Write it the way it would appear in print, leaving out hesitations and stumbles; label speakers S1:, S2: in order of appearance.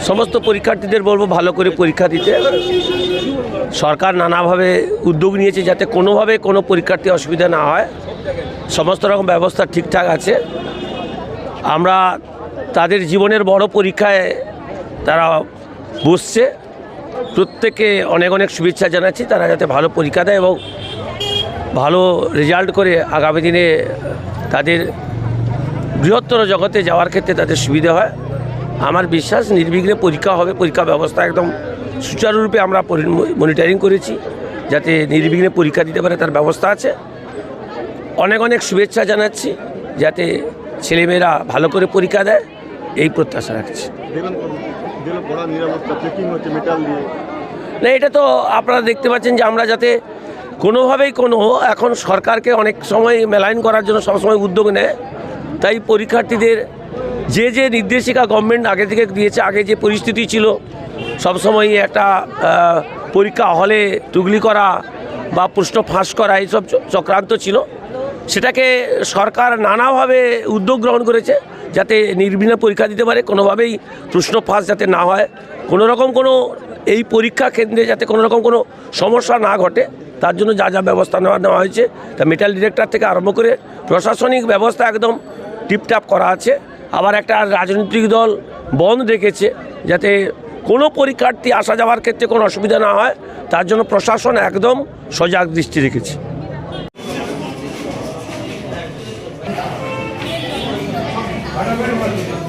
S1: সমস্ত পরীক্ষার্থীদের বলবো ভালো করে পরীক্ষা দিতে। সরকার নানাভাবে উদ্যোগ নিয়েছে যাতে কোনোভাবে কোনো পরীক্ষার্থী অসুবিধা না হয়। সমস্ত রকম ব্যবস্থা ঠিকঠাক আছে। আমরা তাদের জীবনের বড় পরীক্ষায় তারা বসছে, প্রত্যেককে অনেক অনেক শুভেচ্ছা জানাচ্ছি। তারা যাতে ভালো পরীক্ষা দেয় এবং ভালো রেজাল্ট করে আগামী দিনে তাদের বৃহত্তর জগতে যাওয়ার ক্ষেত্রে তাদের সুবিধা হয়। আমার বিশ্বাস নির্বিঘ্নে পরীক্ষা হবে। পরীক্ষা ব্যবস্থা একদম সুচারুরূপে আমরা মনিটরিং করেছি, যাতে নির্বিঘ্নে পরীক্ষা দিতে পারে তার ব্যবস্থা আছে। অনেক অনেক শুভেচ্ছা জানাচ্ছি, যাতে ছেলেমেয়েরা ভালো করে পরীক্ষা দেয় এই প্রত্যাশা রাখছি। না, এটা তো আপনারা দেখতে পাচ্ছেন যে আমরা যাতে কোনোভাবেই এখন সরকারকে অনেক সময় মেলাইন করার জন্য সবসময় উদ্যোগ নেয়। তাই পরীক্ষার্থীদের যে নির্দেশিকা গভর্নমেন্ট আগে থেকে দিয়েছে, আগে যে পরিস্থিতি ছিল সবসময় একটা পরীক্ষা হলে টুগলি করা বা প্রশ্ন ফাঁস করা এইসব চক্রান্ত ছিল, সেটাকে সরকার নানাভাবে উদ্যোগ গ্রহণ করেছে যাতে নির্বিঘ্নে পরীক্ষা দিতে পারে, কোনোভাবেই প্রশ্ন ফাঁস যাতে না হয়, এই পরীক্ষা কেন্দ্রে যাতে কোনোরকম কোনো সমস্যা না ঘটে, তার জন্য যা যা ব্যবস্থা নেওয়া হয়েছে। তা মেটাল ডিটেক্টর থেকে আরম্ভ করে প্রশাসনিক ব্যবস্থা একদম টিপটাপ করা আছে। আবার একটা রাজনৈতিক দল বন্ধ রেখেছে যাতে কোনো পরীক্ষার্থী আসা যাওয়ার ক্ষেত্রে কোনো অসুবিধা না হয়, তার জন্য প্রশাসন একদম সজাগ দৃষ্টি রেখেছে।
S2: Gracias.